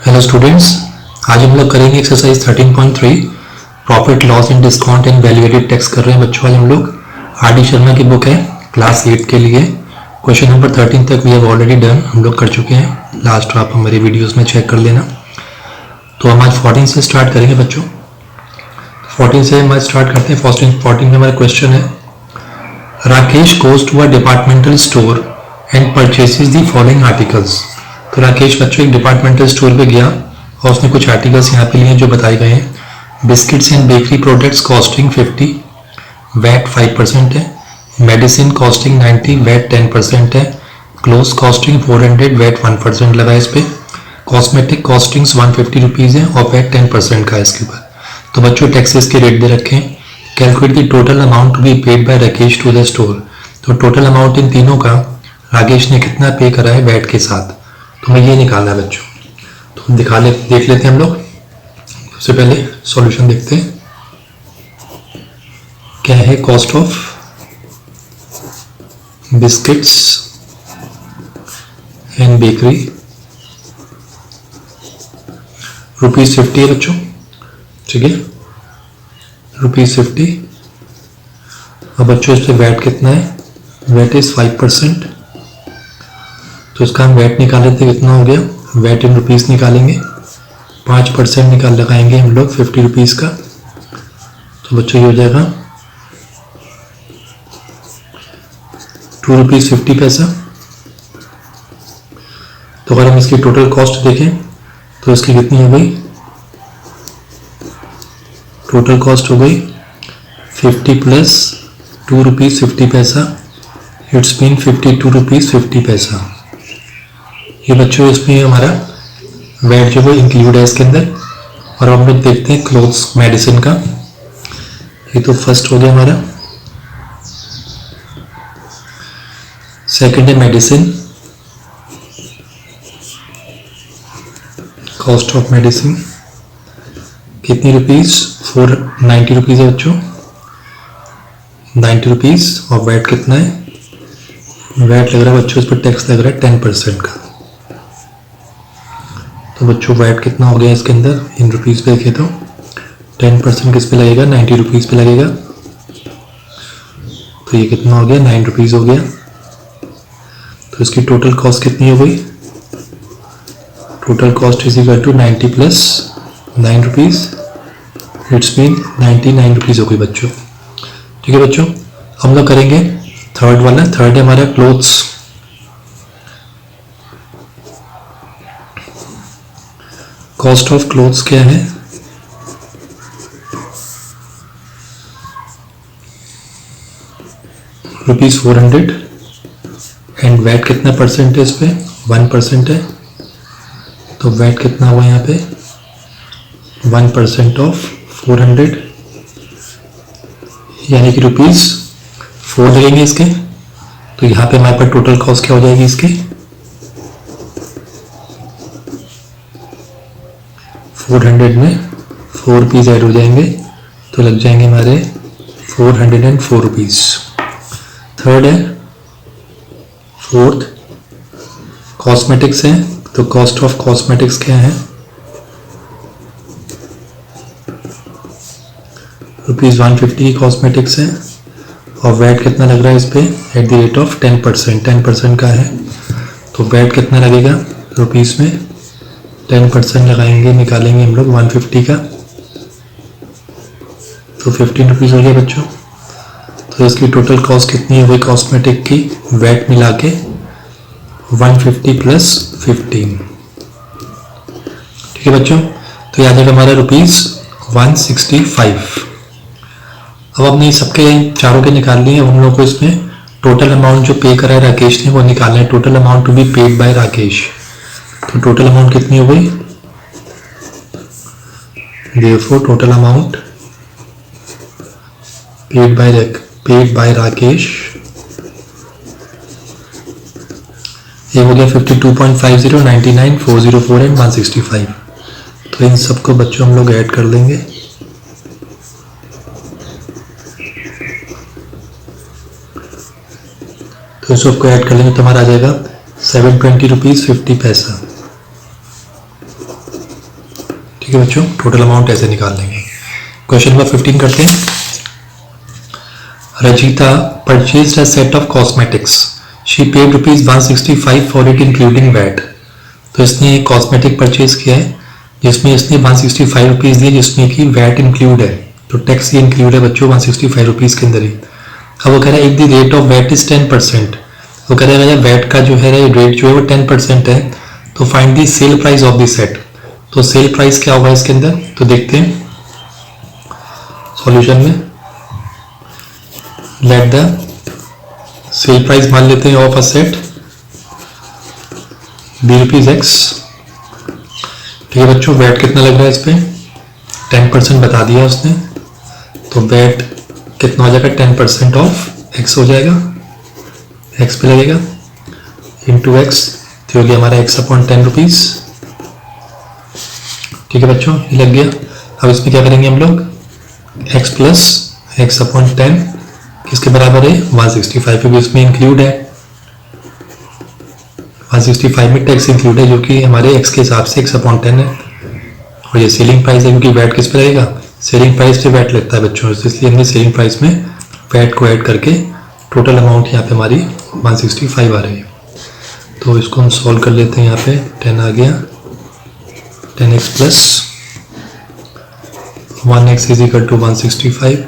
Hello students, आज हम लोग करेंगे exercise 13.3 profit loss and discount and valuated tax कर रहे हैं बच्चों। आज हम लोग आर डी शर्मा की बुक है क्लास 8 के लिए। क्वेश्चन नंबर 13 तक वी हैव ऑलरेडी डन, हम लोग कर चुके हैं। लास्ट आप हमारे वीडियोस में चेक कर लेना। तो हम आज 14 से स्टार्ट करेंगे बच्चों। 14 से हम आज स्टार्ट करते हैं। 14 में हमारा क्वेश्चन है, Rakesh goes to a departmental store and purchases the following articles. तो राकेश बच्चों एक डिपार्टमेंटल स्टोर पे गया और उसने कुछ आर्टिकल्स यहाँ पे लिए जो बताए गए हैं। Biscuits and bakery products costing 50, VAT 5% है। मेडिसिन कॉस्टिंग 90, वैट 10% है। क्लोथ्स कॉस्टिंग 400, वैट 1% लगा इस पे। कॉस्मेटिक कॉस्टिंग्स 150 रुपीज़ है और वैट 10% का है इसके ऊपर। तो बच्चों टैक्सेस के रेट दे रखे हैं। Calculate the total amount to be paid by Rakesh to the store. तो टोटल अमाउंट इन तीनों का राकेश ने कितना पे करा है वैट के साथ, तो हमें ये निकालना है बच्चों। तो हम देख लेते हैं हम लोग। सबसे पहले सॉल्यूशन देखते हैं क्या है। Cost of biscuits and bakery ₹50 है बच्चों, ठीक है, ₹50। अब बच्चों इस पे वैट कितना है, वैट इज 5%। तो इसका हम वैट निकाल लेते हैं, कितना हो गया, वैट इन रुपीज़ निकालेंगे, 5% लगाएंगे हम लोग 50 रुपीज़ का। तो बच्चों ये हो जाएगा ₹2.50। तो अगर हम इसकी टोटल कॉस्ट देखें तो इसकी कितनी हो गई, टोटल कॉस्ट हो गई 50 प्लस ₹2.50, इट्स मीन ₹52.50। ये बच्चों इसमें हमारा वैट जो है इंक्लूड है इसके अंदर। और हम लोग देखते हैं क्लोथ्स मेडिसिन का। ये तो फर्स्ट हो गया हमारा। सेकंड है मेडिसिन, कॉस्ट ऑफ मेडिसिन कितनी रुपीज़, 490 रुपीज़ है बच्चों, 90 रुपीज़। और वैट कितना है, वैट लग रहा है बच्चों, इस पर टैक्स लग रहा है 10% का। तो बच्चों वैट कितना हो गया इसके अंदर, इन रुपीज़ पे देखें तो 10% किस पे लगेगा, 90 रुपीज़ पे लगेगा। तो ये कितना हो गया, 9 रुपीज़ हो गया। तो इसकी टोटल कॉस्ट कितनी हो गई, total cost is equal to 90 plus 9 rupees, it's mean 99 rupees हो गई बच्चों, ठीक है बच्चों। हम लोग करेंगे थर्ड वाला। थर्ड है हमारा क्लोथ्स। कॉस्ट ऑफ क्लोथ्स क्या है, ₹400 एंड वैट कितना परसेंट है इस पे, 1% है। तो वैट कितना हुआ यहाँ पे, 1% ऑफ 400 यानी कि ₹4 लगेंगे इसके। तो यहाँ पे हमारे पास टोटल कॉस्ट क्या हो जाएगी इसकी, 400 में 4 रुपीज़ ऐड हो जाएंगे, तो लग जाएंगे हमारे 404 रुपीज़। थर्ड है, फोर्थ कॉस्मेटिक्स है। तो कॉस्ट ऑफ कॉस्मेटिक्स क्या है, ₹150 की कॉस्मेटिक्स है। और वैट कितना लग रहा है इस पे, एट द रेट ऑफ 10% का है। तो वैट कितना लगेगा रुपीज़ में, 10% लगाएंगे, निकालेंगे हम लोग 150 का। तो 15 रुपीज़ हो गया बच्चों। तो इसकी टोटल कॉस्ट कितनी हो गई कॉस्मेटिक की, वैट मिला के 150 प्लस 15, ठीक है बच्चों। तो याद है हमारा ₹165। अब हमने सबके चारों के निकाल लिए। अब हम लोग को इसमें टोटल अमाउंट जो पे करा है राकेश ने वो निकालना है। Total amount to be paid by Rakesh. तो टोटल अमाउंट कितनी हो गई, therefore total amount paid by Rakesh ये हो गया 52.50, 99, 404 एंड 165। तो इन सबको बच्चों हम लोग ऐड कर लेंगे। तो सबको ऐड कर लेंगे तो हमारा आ जाएगा ₹720.50। ठीक है बच्चों, टोटल अमाउंट ऐसे निकाल लेंगे। क्वेश्चन नंबर 15 करते हैं। Rajita purchased a set of cosmetics, she paid ₹165 for it including VAT. तो इसने एक कॉस्मेटिक परचेज किया है जिसमें इसने ₹165 दिए, जिसमें कि वैट इंक्लूड है, तो टैक्स ये इंक्लूड है बच्चों ₹165 के अंदर ही। अब वो कह रहा है if the rate of VAT is 10%, वो कह रहा है वैट का जो है रेट जो है वो 10% है, तो find the sale price of the set. तो सेल प्राइस क्या होगा इसके अंदर, तो देखते हैं सॉल्यूशन में। लेट द सेल प्राइस मान लेते हैं ऑफ अ सेट ₹X। ठीक है बच्चों, वैट कितना लग रहा है इस पे, 10% बता दिया उसने, तो वैट कितना हो जाएगा, 10% ऑफ x हो जाएगा, x पे लगेगा इंटू x, तो हो गया हमारा ₹X/10। ठीक है बच्चों, ये लग गया। अब इसमें क्या करेंगे हम लोग, x प्लस X/10 किसके बराबर है, 165, क्योंकि इसमें इंक्लूड है 165 में टैक्स इंक्लूड है जो कि हमारे x के हिसाब से X/10 है। और ये सेलिंग प्राइस है क्योंकि वैट किस पे लगेगा, सेलिंग प्राइस पे वैट लगता है बच्चों, इसलिए हमने सेलिंग प्राइस में वैट को ऐड करके टोटल अमाउंट यहाँ पे हमारी 165 आ रही है। तो इसको हम सॉल्व कर लेते हैं। यहाँ पे 10 आ गया, 10x plus 1x is equal to 165,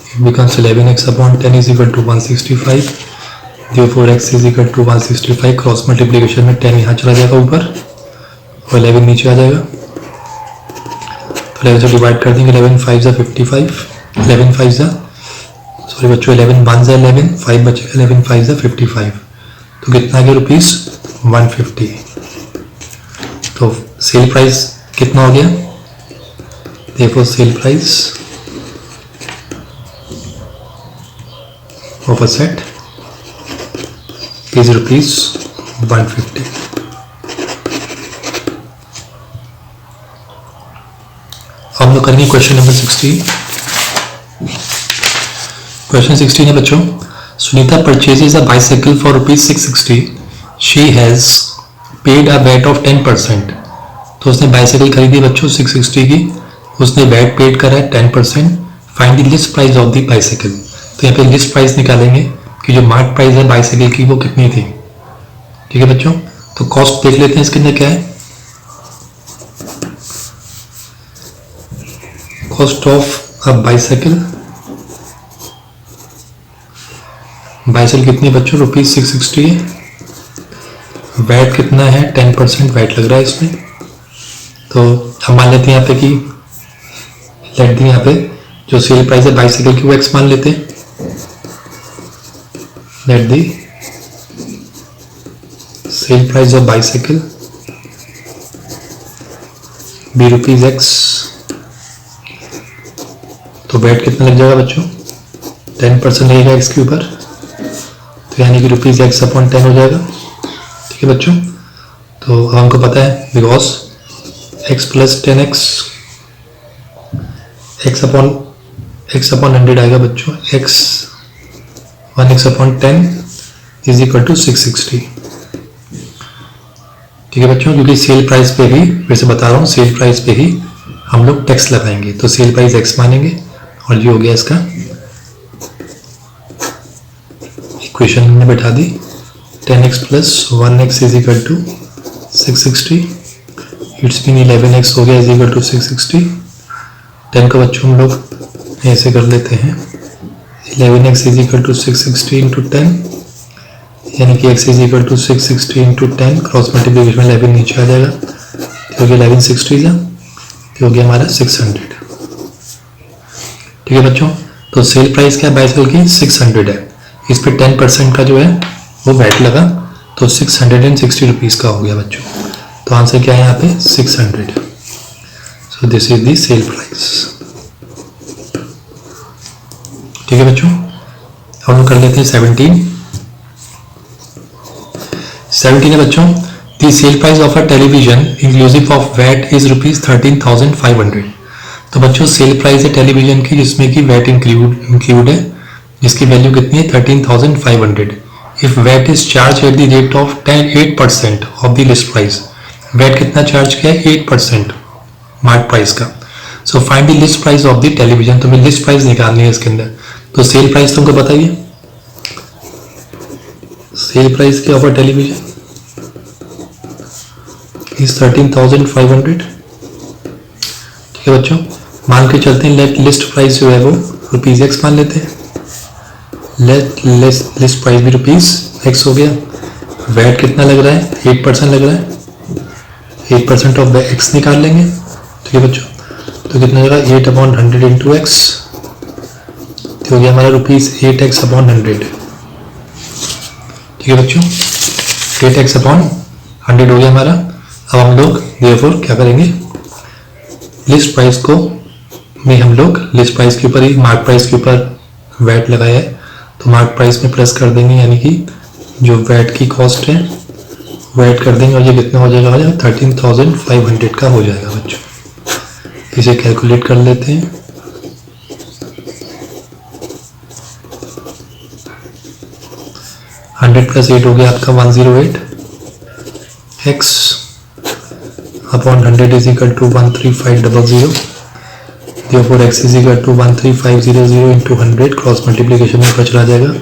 it becomes 11x/10 is equal to 165, therefore x is equal to 165। Cross multiplication में 10 यहाँ चला जाएगा ऊपर और 11 नीचे आ जाएगा, तो 11 से डिवाइड कर देंगे, 11 5 ज़ा 55, 11 5 ज़ा सॉरी बच्चों 11 1 ज़ा 11, 5 बचेगा, 11 5 ज़ा 55, तो कितना आ गया ₹150। तो सेल प्राइस कितना हो गया, देखो cell price of a set is ₹150। हम लोग करेंगे क्वेश्चन नंबर 16। क्वेश्चन 16 है बच्चों, Sunita purchases a bicycle for ₹660, she has paid a VAT of 10%। तो उसने बाइसाइकिल खरीदी बच्चों 660 की, उसने वैट पेड करा है 10%। Find the list price of the bicycle. तो यहाँ पे लिस्ट प्राइस निकालेंगे कि जो मार्क प्राइस है बाइसाइकिल की वो कितनी थी। ठीक है बच्चों, तो कॉस्ट देख लेते हैं इसके अंदर क्या है। Cost of a bicycle, bicycle कितनी है बच्चों, ₹660 है। वैट कितना है, 10% वैट लग रहा है इसमें, तो हम मान लेते हैं यहाँ पे कि लेट दी यहाँ पे जो सेल प्राइस है बाइसाइकिल की वो x मान लेते हैं। Let the cell price of bicycle ₹X, तो वैट कितना लग जाएगा बच्चों, 10% लगेगा x के ऊपर, तो यानी कि ₹X/10 हो जाएगा। ठीक है बच्चों, तो हमको पता है because x plus 10x X/100 आएगा बच्चों, 1x/10 इज इक्वल टू 660। ठीक है बच्चों, क्योंकि सेल प्राइस पे ही, फिर से बता रहा हूँ, सेल प्राइस पे ही हम लोग टैक्स लगाएंगे, तो सेल प्राइस x मानेंगे, और ये हो गया इसका इक्वेशन हमने बैठा दी। 10x plus 1x is equal to 660, it's mean 11x हो गया इज इक्वल टू 660। 10 का बच्चों हम लोग ऐसे कर लेते हैं, 11x is equal to 660 into 10, यानी कि x is equal to 660 into 10, cross multiplication में 11 नीचे आ जाएगा, तो हो गया 11 60 जा, तो हो गया हमारा 600। ठीक है बच्चों, तो सेल प्राइस क्या है बाइसाइकिल की, 600 है, इस पे 10% का जो है वो वैट लगा, तो ₹660 का हो गया बच्चों। तो आंसर क्या है यहाँ पे, 600। So this is the sale price. ठीक है बच्चों, हम लोग कर लेते हैं 17 है बच्चों, the sale price of a television inclusive of VAT is ₹13,500। तो बच्चों सेल प्राइस है टेलीविजन की जिसमें कि वैट इंक्लूड है, जिसकी वैल्यू कितनी है 13,500। If VAT is charge at the rate of 8% of the list price, VAT कितना चार्ज किया है? 8% मार्क प्राइस का। So find the list price of the television, तुम्हें लिस्ट प्राइस निकालनी है इसके अंदर। तो सेल प्राइस तुमको बताइए, सेल प्राइस क्या ऑफर टेलीविजन इज 13,500। ठीक है बच्चों, मान के चलते हैं लेट लिस्ट प्राइस जो है वो ₹X मान लेते हैं। लेट लिस्ट प्राइस भी ₹X हो गया। वैट कितना लग रहा है? 8% लग रहा है। 8% ऑफ द X निकाल लेंगे। ठीक है बच्चों, तो कितना लगा? 8/100 इंटू X, तो हो गया हमारा ₹8X/100। ठीक है बच्चों, 8X/100 हो गया हमारा। अब हम लोग देयरफॉर क्या करेंगे, लिस्ट प्राइस को में हम लोग लिस्ट प्राइस के ऊपर ही मार्क प्राइस के ऊपर वैट लगाया है, तो मार्क प्राइस में प्लस कर देंगे, यानी कि जो वैट की कॉस्ट है वैट कर देंगे, और ये कितना हो जाएगा? 13,500 का हो जाएगा बच्चों। इसे कैलकुलेट कर लेते हैं। हंड्रेड प्लस 8 हो गया आपका 108। X upon 100 is equal to 13500। therefore X is equal to 13500 into 100। Cross multiplication में ऊपर चला जाएगा,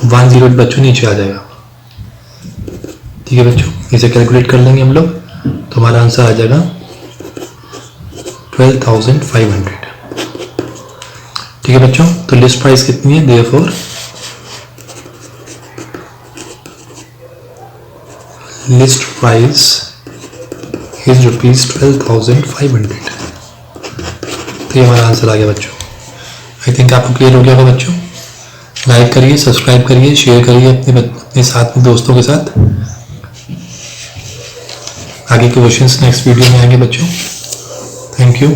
10 बच्चों नीचे आ जाएगा। ठीक है बच्चों, इसे कैलकुलेट कर लेंगे हम लोग, तो हमारा आंसर आ जाएगा 12,500। ठीक है बच्चों, तो लिस्ट प्राइस कितनी है? Therefore list price is ₹12,500। तो ये हमारा आंसर आ गया बच्चों। आई थिंक आपको क्लियर हो गया होगा बच्चों। लाइक करिए, सब्सक्राइब करिए, शेयर करिए अपने साथ में दोस्तों के साथ। आगे के क्वेश्चंस नेक्स्ट वीडियो में आएंगे बच्चों। Thank you.